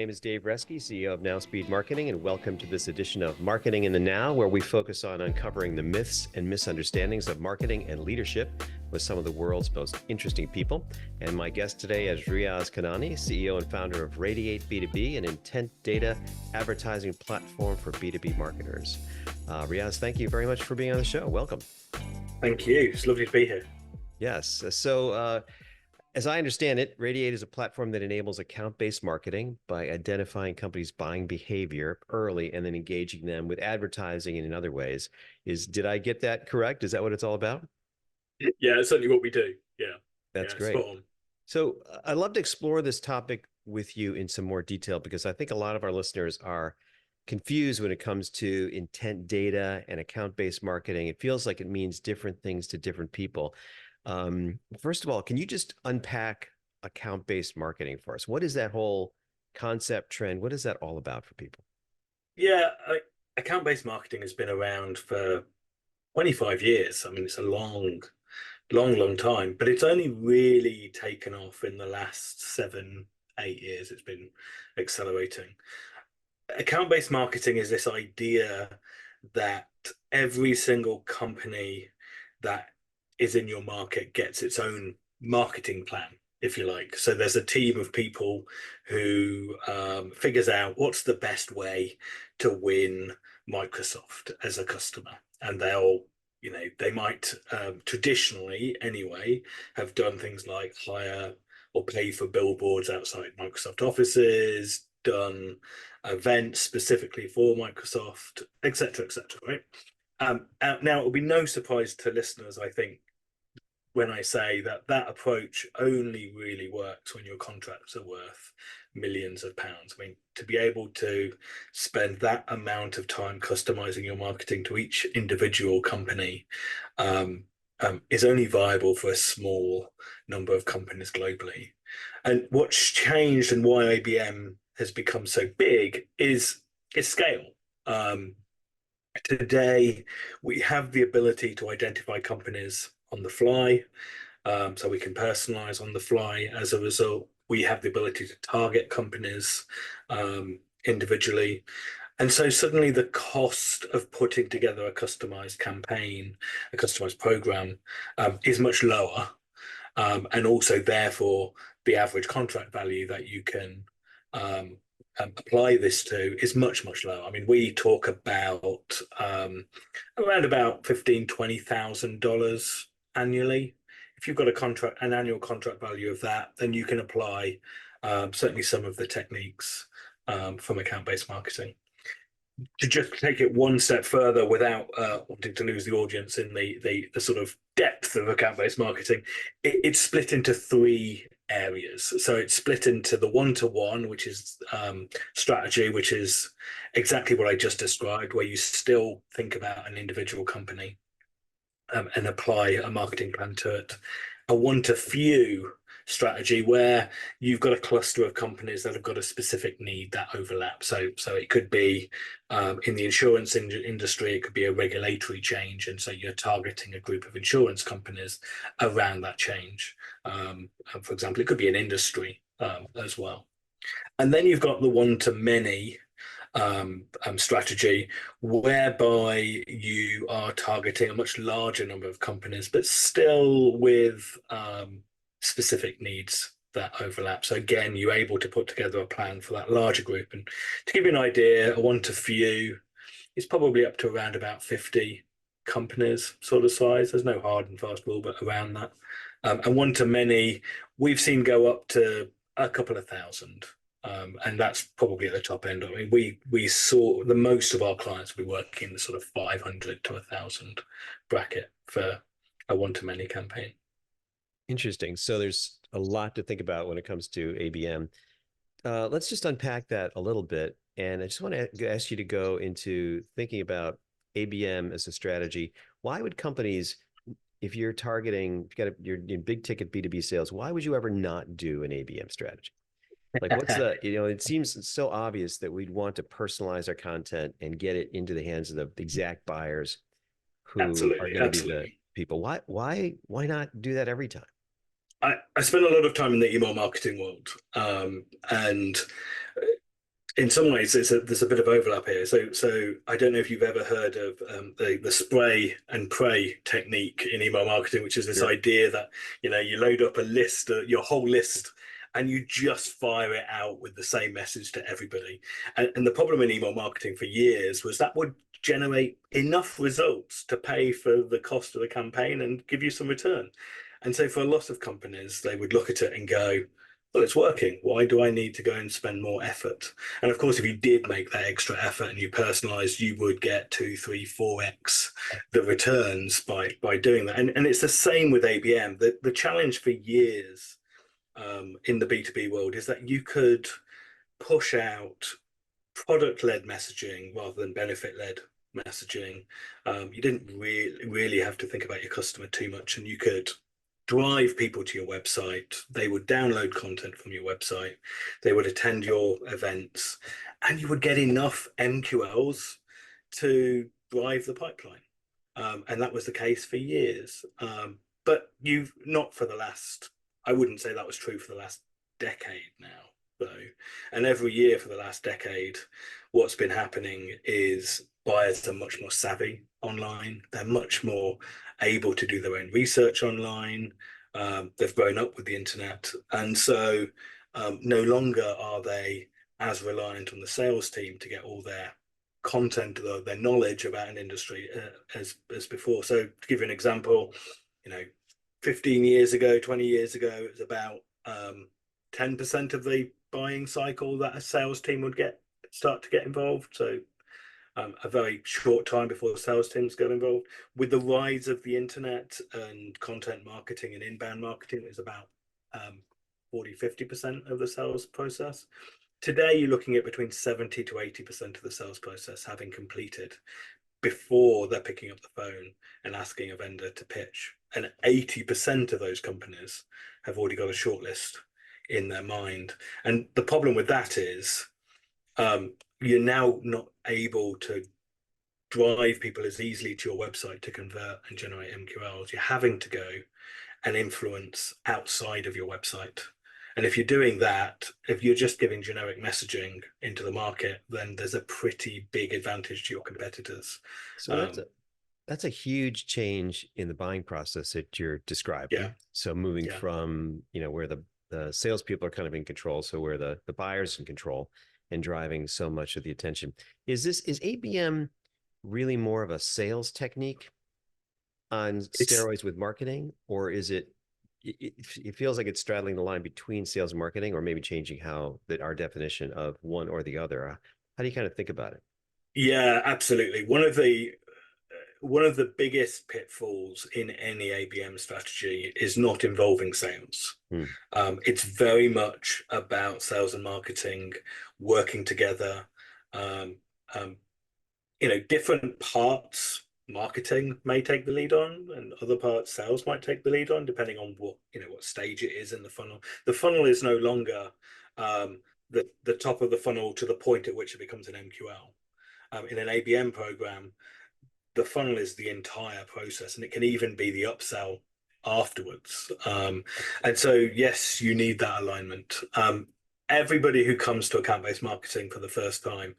name is Dave Reski, CEO of Now Speed Marketing, and welcome to this edition of Marketing in the Now, where we focus on uncovering the myths and misunderstandings of marketing and leadership with some of the world's most interesting people. And my guest today is Riaz Kanani, CEO and founder of Radiate B2B, an intent data advertising platform for B2B marketers. Riaz, thank you very much for being on the show. Welcome. Thank you. It's lovely to be here. Yes. So, as I understand it, Radiate is a platform that enables account-based marketing by identifying companies' buying behavior early and then engaging them with advertising and in other ways. Did I get that correct? Is that what it's all about? Yeah, that's certainly what we do. Yeah. That's yeah, great. Spot on. So I'd love to explore this topic with you in some more detail because I think a lot of our listeners are confused when it comes to intent data and account-based marketing. It feels like it means different things to different people. First of all, can you just unpack account-based marketing for us? What is that whole concept trend? What is that all about for people? Yeah, account-based marketing has been around for 25 years. I mean, it's a long time, but it's only really taken off in the last 7-8 years. It's been accelerating. Account-based marketing is this idea that every single company that is in your market gets its own marketing plan, if you like. So there's a team of people who figures out what's the best way to win Microsoft as a customer. And they might traditionally anyway have done things like hire or pay for billboards outside Microsoft offices, done events specifically for Microsoft, etc., right? Now, it will be no surprise to listeners, I think, when I say that approach only really works when your contracts are worth millions of pounds. I mean, to be able to spend that amount of time customizing your marketing to each individual company is only viable for a small number of companies globally. And what's changed and why ABM has become so big is scale. Today, we have the ability to identify companies on the fly, so we can personalize on the fly. As a result, we have the ability to target companies individually. And so suddenly the cost of putting together a customized campaign, a customized program, is much lower. And also, therefore, the average contract value that you can apply this to is much lower. I mean, we talk about around about $15,000-$20,000 annually. If you've got an annual contract value of that, then you can apply certainly some of the techniques from account-based marketing. To just take it one step further without wanting to lose the audience in the sort of depth of account-based marketing, it's split into 3 areas. So it's split into the one-to-one, which is strategy, which is exactly what I just described, where you still think about an individual company and apply a marketing plan to it. A one-to-few strategy where you've got a cluster of companies that have got a specific need that overlap. So it could be in the insurance industry, it could be a regulatory change, and so you're targeting a group of insurance companies around that change. For example, it could be an industry as well. And then you've got the one-to-many strategy, whereby you are targeting a much larger number of companies, but still with specific needs that overlap. So again, you're able to put together a plan for that larger group. And to give you an idea, a one-to-few is probably up to around about 50 companies sort of size. There's no hard and fast rule, but around that. And one-to-many, we've seen go up to a couple of thousand. And that's probably at the top end. I mean, we saw the most of our clients will be working in the sort of 500 to 1,000 bracket for a one-to-many campaign. Interesting. So there's a lot to think about when it comes to ABM. Let's just unpack that a little bit. And I just want to ask you to go into thinking about ABM as a strategy. Why would companies, if you're targeting, you're in big ticket B2B sales, why would you ever not do an ABM strategy? Like what's it seems so obvious that we'd want to personalize our content and get it into the hands of the exact buyers who are going to be the people. Why not do that every time? I spend a lot of time in the email marketing world, and in some ways, there's a bit of overlap here. So I don't know if you've ever heard of the spray and pray technique in email marketing, which is this Sure. idea that you load up a list, your whole list, and you just fire it out with the same message to everybody. And the problem in email marketing for years was that would generate enough results to pay for the cost of the campaign and give you some return. And so for a lot of companies, they would look at it and go, well, it's working. Why do I need to go and spend more effort? And of course, if you did make that extra effort and you personalized, you would get 2, 3, 4x the returns by doing that. And it's the same with ABM. The challenge for years in the B2B world is that you could push out product-led messaging rather than benefit-led messaging. You didn't really have to think about your customer too much, and you could drive people to your website. They would download content from your website. They would attend your events, and you would get enough MQLs to drive the pipeline. And that was the case for years. But you've not for the last, I wouldn't say that was true for the last decade now, though. And every year for the last decade, what's been happening is buyers are much more savvy online. They're much more able to do their own research online. They've grown up with the internet. And so no longer are they as reliant on the sales team to get all their content, their knowledge about an industry as before. So to give you an example, 15 years ago, 20 years ago, it was about 10% of the buying cycle that a sales team would start to get involved. So a very short time before the sales teams get involved. With the rise of the internet and content marketing and inbound marketing, it was about 40, 50% of the sales process. Today, you're looking at between 70 to 80% of the sales process having completed before they're picking up the phone and asking a vendor to pitch. And 80% of those companies have already got a shortlist in their mind. And the problem with that is you're now not able to drive people as easily to your website to convert and generate MQLs. You're having to go and influence outside of your website. And if you're doing that, if you're just giving generic messaging into the market, then there's a pretty big advantage to your competitors. So that's a huge change in the buying process that you're Yeah, describing. So moving yeah. from, where the salespeople are kind of in control, so where the buyer's in control and driving so much of the attention. Is ABM really more of a sales technique on It's steroids with marketing, or is it feels like it's straddling the line between sales and marketing, or maybe changing our definition of one or the other? How do you kind of think about it? Yeah, absolutely. One of the biggest pitfalls in any ABM strategy is not involving sales. Hmm. It's very much about sales and marketing working together. Um, um, different parts marketing may take the lead on, and other parts sales might take the lead on, depending on what stage it is in the funnel. The funnel is no longer the top of the funnel to the point at which it becomes an MQL. In an ABM program, the funnel is the entire process, and it can even be the upsell afterwards. And so, yes, you need that alignment. Everybody who comes to account-based marketing for the first time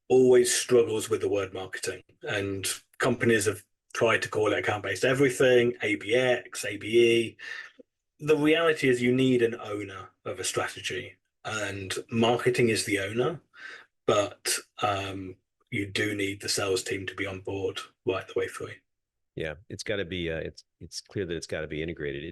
always struggles with the word marketing, and companies have tried to call it account-based everything, ABX, ABE. The reality is you need an owner of a strategy, and marketing is the owner, but you do need the sales team to be on board right the way through. Yeah, it's got to be. It's clear that it's got to be integrated.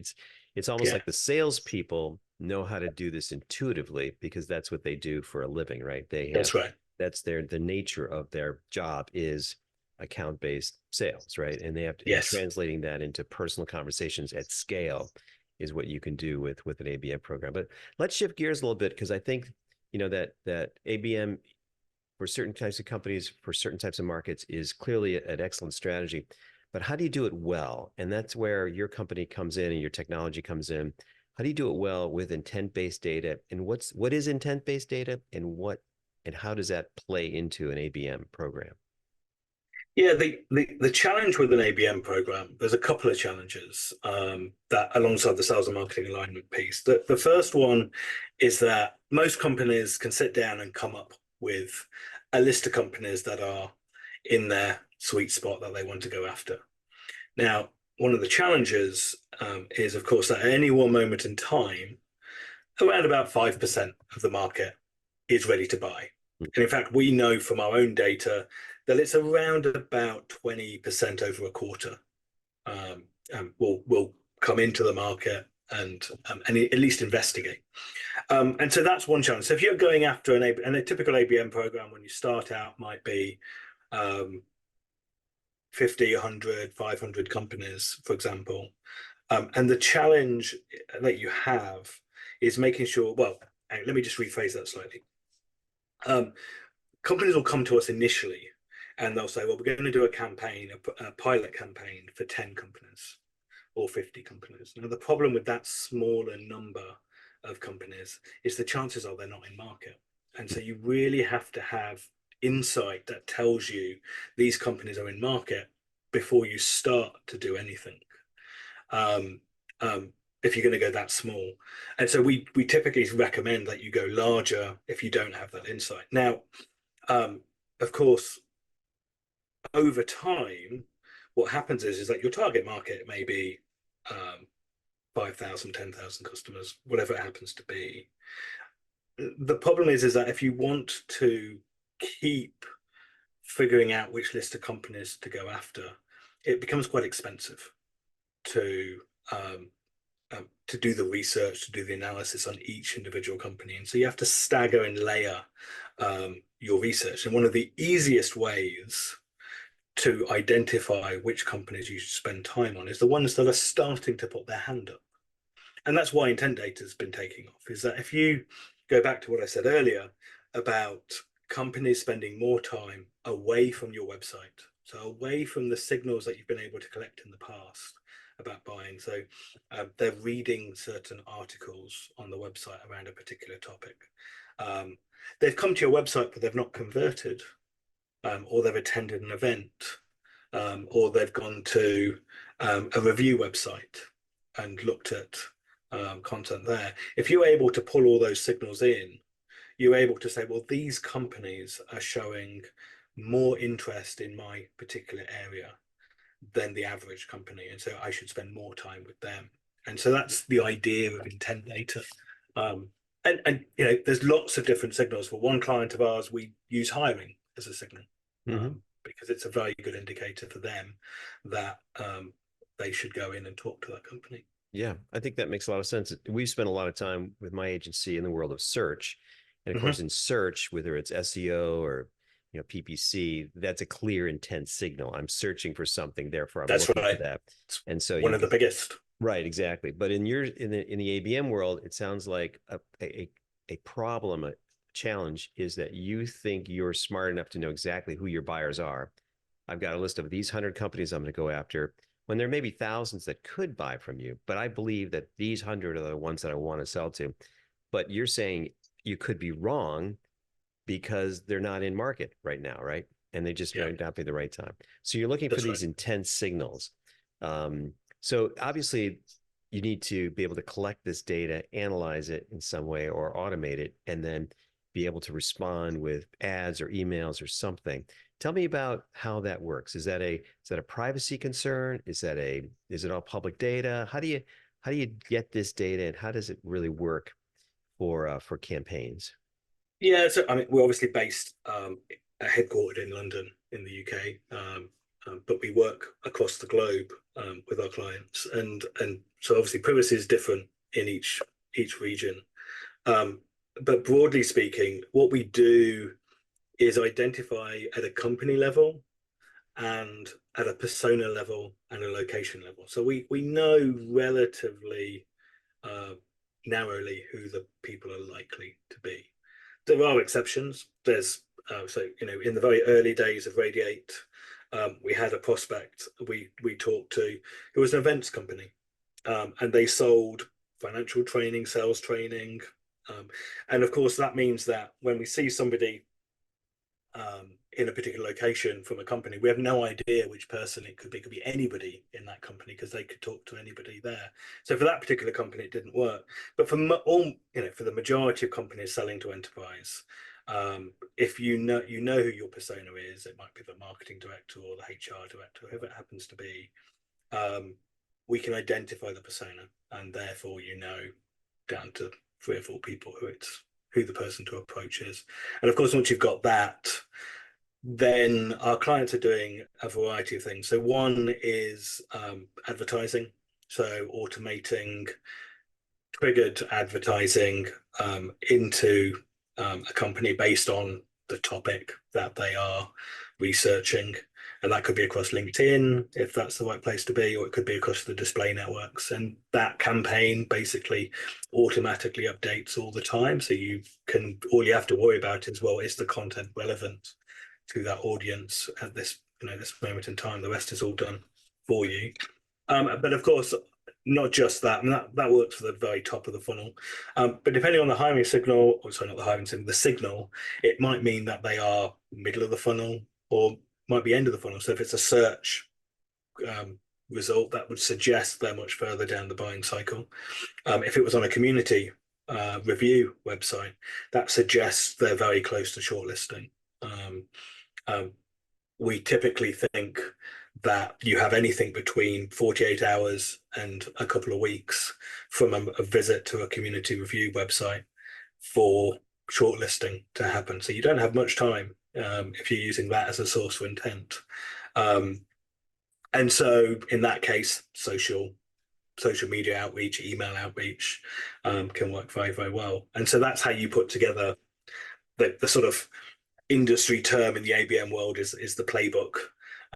It's almost Yeah, like the salespeople know how to do this intuitively because that's what they do for a living, right? that's right. That's the nature of their job is account based sales, right? And they have to, and Yes. translating that into personal conversations at scale is what you can do with an ABM program. But let's shift gears a little bit because I think that ABM for certain types of companies, for certain types of markets, is clearly an excellent strategy. But how do you do it well? And that's where your company comes in and your technology comes in. How do you do it well with intent-based data? And what is intent-based data, and how does that play into an ABM program? Yeah, the challenge with an ABM program, there's a couple of challenges that alongside the sales and marketing alignment piece. The first one is that most companies can sit down and come up with a list of companies that are in their sweet spot that they want to go after. Now, one of the challenges is, of course, that at any one moment in time, around about 5% of the market is ready to buy. And in fact, we know from our own data that it's around about 20% over a quarter will come into the market and at least investigate. And so that's one challenge. So if you're going after a typical ABM program when you start out might be 50, 100, 500 companies, for example. And the challenge that you have is making sure, well, let me just rephrase that slightly. Companies will come to us initially and they'll say, well, we're going to do a campaign, a pilot campaign for 10 companies or 50 companies. Now, the problem with that smaller number of companies is the chances are they're not in market. And so you really have to have insight that tells you these companies are in market before you start to do anything. If you're going to go that small. And so we typically recommend that you go larger if you don't have that insight. Now, of course, over time, what happens is that your target market may be 5,000, 10,000 customers, whatever it happens to be. The problem is that if you want to keep figuring out which list of companies to go after, it becomes quite expensive to do the research, to do the analysis on each individual company. And so you have to stagger and layer your research. And one of the easiest ways to identify which companies you should spend time on is the ones that are starting to put their hand up. And that's why intent data has been taking off, is that if you go back to what I said earlier about companies spending more time away from your website, so away from the signals that you've been able to collect in the past about buying. So they're reading certain articles on the website around a particular topic. They've come to your website, but they've not converted, or they've attended an event, or they've gone to a review website and looked at content there. If you're able to pull all those signals in, you're able to say, well, these companies are showing more interest in my particular area than the average company, and so I should spend more time with them. And so that's the idea of intent data. And you know, there's lots of different signals. For one client of ours, we use hiring as a signal because it's a very good indicator for them that they should go in and talk to that company. Yeah, I think that makes a lot of sense. We've spent a lot of time with my agency in the world of search. And of course, in search, whether it's SEO or PPC, that's a clear intent signal. I'm searching for something, therefore I'm looking for that. And so one of the biggest. Right, exactly. But in the ABM world, it sounds like a problem, a challenge is that you think you're smart enough to know exactly who your buyers are. I've got a list of these 100 companies I'm going to go after, when there may be thousands that could buy from you, but I believe that these 100 are the ones that I want to sell to. But you're saying you could be wrong because they're not in market right now, right? And they just might not be the right time. So you're looking for these intense signals. So obviously you need to be able to collect this data, analyze it in some way or automate it, and then be able to respond with ads or emails or something. Tell me about how that works. Is that a privacy concern? Is it all public data? How do you get this data, and how does it really work for campaigns? Yeah, so I mean, we're obviously based headquartered in London in the UK, but we work across the globe with our clients, and so obviously privacy is different in each region. But broadly speaking, what we do is identify at a company level and at a persona level and a location level. So we know relatively narrowly who the people are likely to be. There are exceptions. There's so in the very early days of Radiate, we had a prospect we talked to who was an events company, and they sold financial training, sales training, and of course that means that when we see somebody in a particular location from a company, we have no idea which person it could be. It could be anybody in that company because they could talk to anybody there. So for that particular company, it didn't work. But for all, for the majority of companies selling to enterprise, If you know who your persona is, it might be the marketing director or the HR director, whoever it happens to be. We can identify the persona, and therefore down to 3 or 4 people who the person to approach is. And of course, once you've got that, then our clients are doing a variety of things. So one is advertising, so automating triggered advertising into a company based on the topic that they are researching. And that could be across LinkedIn, if that's the right place to be, or it could be across the display networks. And that campaign basically automatically updates all the time. So all you have to worry about is, well, is the content relevant to that audience at this moment in time? The rest is all done for you. But of course, not just that, and that works for the very top of the funnel. But depending on the hiring signal, or sorry, not the hiring signal, the signal, it might mean that they are middle of the funnel or might be end of the funnel. So if it's a search result, that would suggest they're much further down the buying cycle. If it was on a community review website, that suggests they're very close to shortlisting. We typically think that you have anything between 48 hours and a couple of weeks from a visit to a community review website for shortlisting to happen. So you don't have much time if you're using that as a source for intent. And so in that case, social media outreach, email outreach can work very, very well. And so that's how you put together the sort of industry term in the ABM world is the playbook.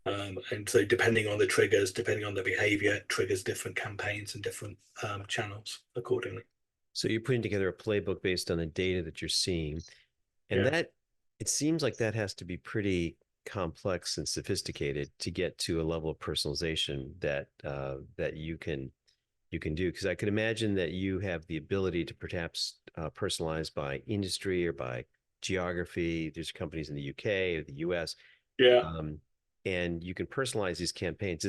And so depending on the triggers, depending on the behavior, it triggers different campaigns and different channels accordingly. So you're putting together a playbook based on the data that you're seeing. And Yeah. it seems like that has to be pretty complex and sophisticated to get to a level of personalization that you can do. Because I could imagine that you have the ability to perhaps personalize by industry or by geography. There's companies in the UK or the US, Yeah. and you can personalize these campaigns.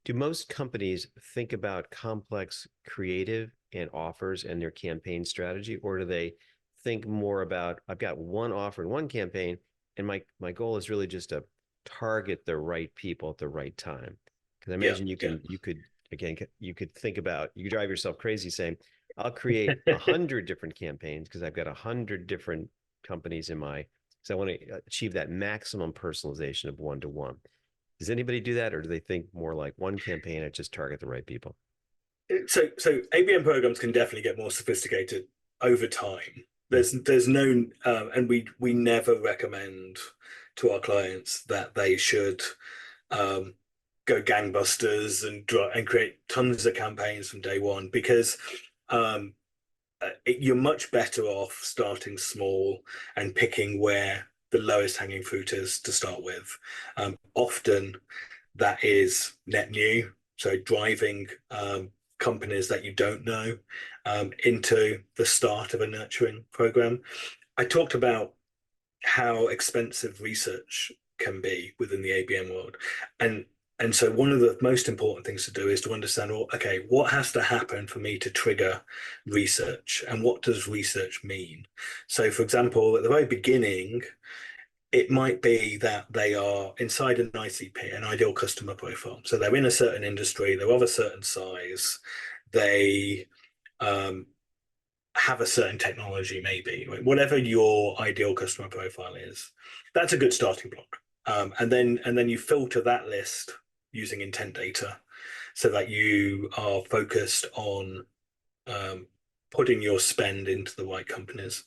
Do most companies think about complex creative and offers and their campaign strategy, or do they think more about, I've got one offer and one campaign, and my goal is really just to target the right people at the right time? Because I Yeah. imagine Yeah. you could think about, you could drive yourself crazy saying, I'll create 100 different campaigns because I've got 100 different companies in my, because I want to achieve that maximum personalization of one to one. Does anybody do that, or do they think more like one campaign and just target the right people? So ABM programs can definitely get more sophisticated over time. There's no and we never recommend to our clients that they should um, go gangbusters and create tons of campaigns from day one, because you're much better off starting small and picking where the lowest hanging fruit is to start with. Often that is net new, so driving companies that you don't know into the start of a nurturing program. I talked about how expensive research can be within the ABM world. And and so one of the most important things to do is to understand, well, okay, what has to happen for me to trigger research, and what does research mean? So for example, at the very beginning, it might be that they are inside an ICP, an ideal customer profile. So they're in a certain industry, they're of a certain size, they um, have a certain technology, maybe, right? Whatever your ideal customer profile is. That's a good starting block. And then you filter that list using intent data so that you are focused on um, putting your spend into the right companies.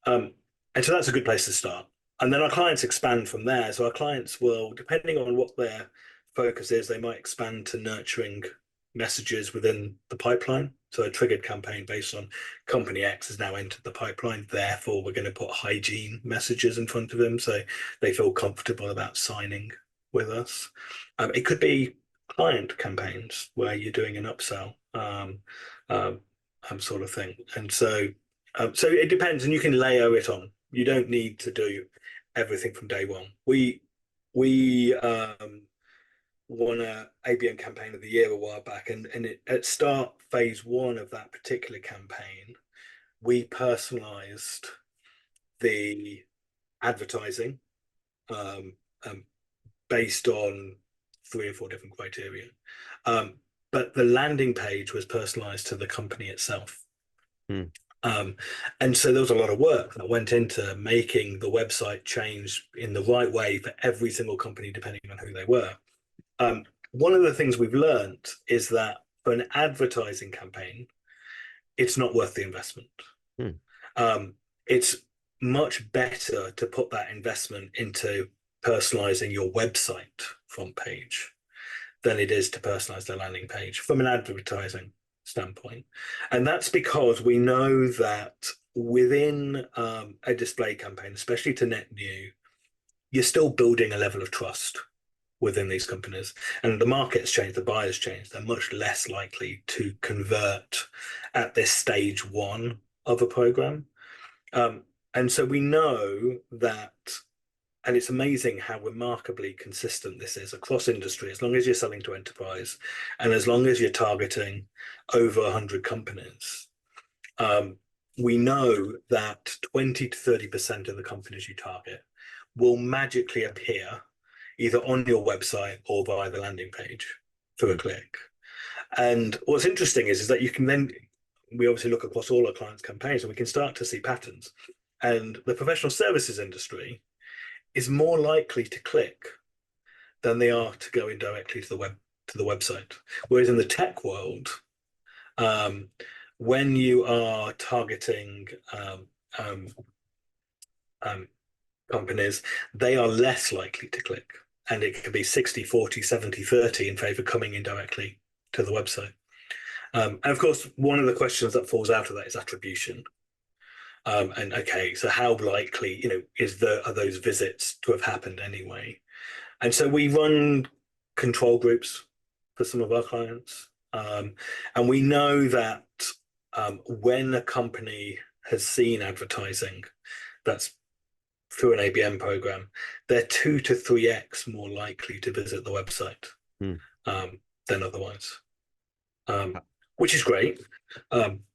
Um, and so that's a good place to start. And then our clients expand from there. So our clients will, depending on what their focus is, they might expand to nurturing messages within the pipeline. So a triggered campaign based on company X has now entered the pipeline. Therefore, we're going to put hygiene messages in front of them so they feel comfortable about signing with us. It could be client campaigns where you're doing an upsell um, sort of thing. And so it depends, and you can layer it on. You don't need to do everything from day one. We won a ABM campaign of the year a while back, and at start phase one of that particular campaign, we personalized the advertising um, um, based on 3 or 4 different criteria. But the landing page was personalized to the company itself. Hmm. And so there was a lot of work that went into making the website change in the right way for every single company, depending on who they were. One of the things we've learned is that for an advertising campaign, it's not worth the investment. Hmm. It's much better to put that investment into personalizing your website front page than it is to personalize the landing page from an advertising standpoint. And that's because we know that within a display campaign, especially to net new, you're still building a level of trust within these companies. And the market's changed, the buyer's changed. They're much less likely to convert at this stage one of a program. And so we know that, and it's amazing how remarkably consistent this is across industry, as long as you're selling to enterprise and as long as you're targeting over 100 companies. We know that 20 to 30% of the companies you target will magically appear either on your website or via the landing page through a click. And what's interesting is that you can then, we obviously look across all our clients' campaigns and we can start to see patterns. And the professional services industry is more likely to click than they are to go in directly to the website. Whereas in the tech world, when you are targeting companies, they are less likely to click. And it could be 60, 40, 70, 30 in favor coming in directly to the website. And of course, one of the questions that falls out of that is attribution. And okay, so how likely, are those visits to have happened anyway? And so we run control groups for some of our clients. And we know that when a company has seen advertising that's through an ABM program, they're 2 to 3x more likely to visit the website Hmm. than otherwise, which is great.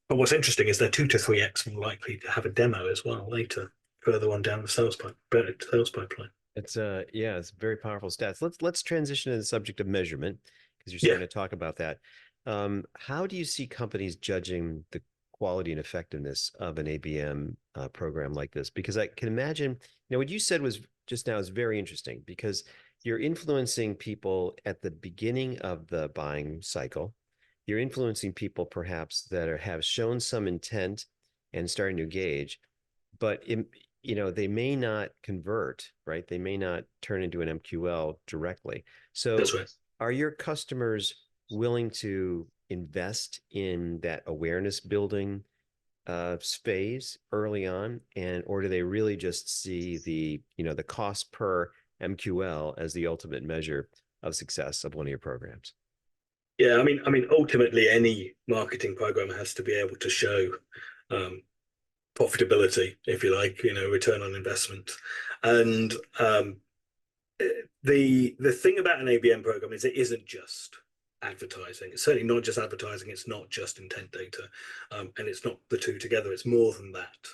But what's interesting is they're 2 to 3x more likely to have a demo as well later, further on down the sales pipeline. It's very powerful stats. Let's transition to the subject of measurement because you're Yeah. starting to talk about that. How do you see companies judging the quality and effectiveness of an ABM program like this? Because I can imagine, what you said was just now is very interesting because you're influencing people at the beginning of the buying cycle. You're influencing people perhaps that have shown some intent and starting to engage, but they may not convert, right? They may not turn into an MQL directly. That's So right. are your customers willing to invest in that awareness building phase early on, or do they really just see the cost per MQL as the ultimate measure of success of one of your programs? Yeah, I mean, ultimately, any marketing program has to be able to show um, profitability, if you like, return on investment. And the thing about an ABM program is it isn't just advertising. It's certainly not just advertising. It's not just intent data, and it's not the two together. It's more than that.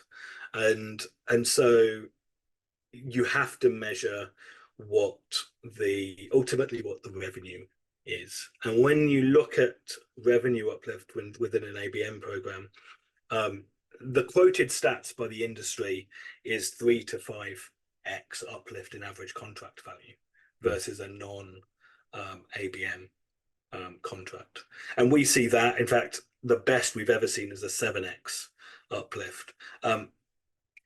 And so you have to measure ultimately what the revenue is. And when you look at revenue uplift within an ABM program, the quoted stats by the industry is 3 to 5x uplift in average contract value versus a non ABM contract. And we see that, in fact, the best we've ever seen is a 7x uplift.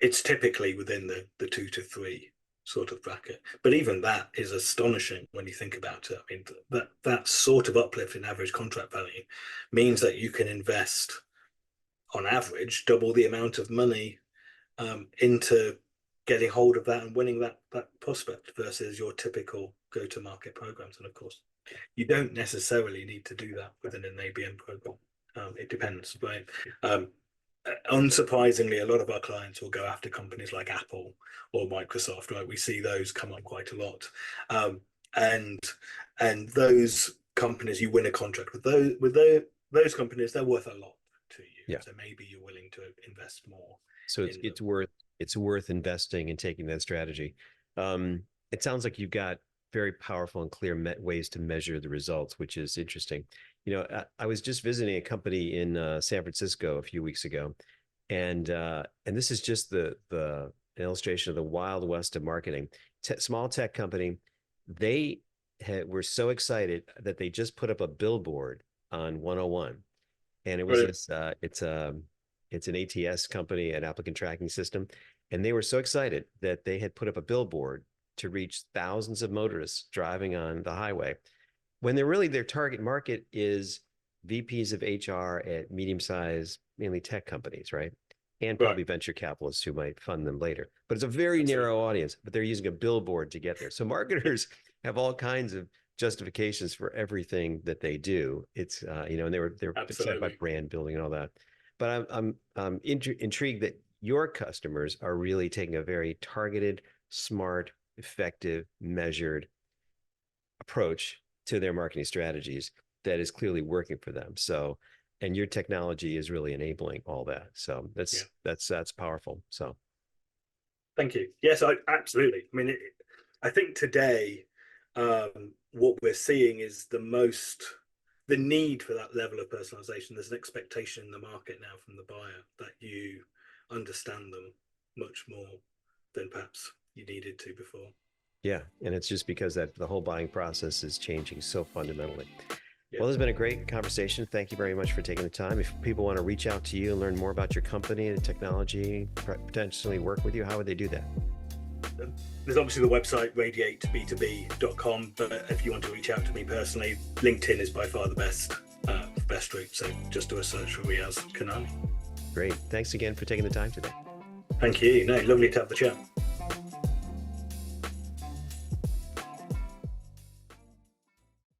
It's typically within the 2 to 3 sort of bracket. But even that is astonishing when you think about it. I mean, that sort of uplift in average contract value means that you can invest on average double the amount of money into getting hold of that and winning that prospect versus your typical go-to-market programs. And of course, you don't necessarily need to do that within an ABM program. It depends, right? Unsurprisingly, a lot of our clients will go after companies like Apple or Microsoft, right? We see those come up quite a lot. And those companies, you win a contract with those companies, they're worth a lot to you. Yeah. So maybe you're willing to invest more So in them. it's worth investing and taking that strategy. It sounds like you've got very powerful and clear ways to measure the results, which is interesting. I was just visiting a company in San Francisco a few weeks ago, and this is just the illustration of the wild west of marketing. Small tech company, they were so excited that they just put up a billboard on 101, and it was Brilliant. this it's an ATS company, an applicant tracking system, and they were so excited that they had put up a billboard to reach thousands of motorists driving on the highway when they're really their target market is VPs of HR at medium-sized, mainly tech companies, right? And Right. probably venture capitalists who might fund them later. But it's a very Absolutely. narrow audience, but they're using a billboard to get there. So marketers have all kinds of justifications for everything that they do. It's and they're excited about Absolutely. brand building and all that. But I'm intrigued that your customers are really taking a very targeted, smart, effective, measured approach to their marketing strategies that is clearly working for them. So, and your technology is really enabling all that. So Yeah. that's powerful. So Thank you. Yes, absolutely. I mean, I think today what we're seeing is the need for that level of personalization. There's an expectation in the market now from the buyer that you understand them much more than perhaps you needed to before. yeah, and it's just because that the whole buying process is changing so fundamentally. Yeah. Well, this has been a great conversation. Thank you very much for taking the time. If people want to reach out to you and learn more about your company and technology, potentially work with you, how would they do that? There's obviously the website radiate-b2b.com, but if you want to reach out to me personally, LinkedIn is by far the best route. So just do a search for Riaz Kanani. Great. Thanks again for taking the time today. Thank you. No, lovely to have the chat.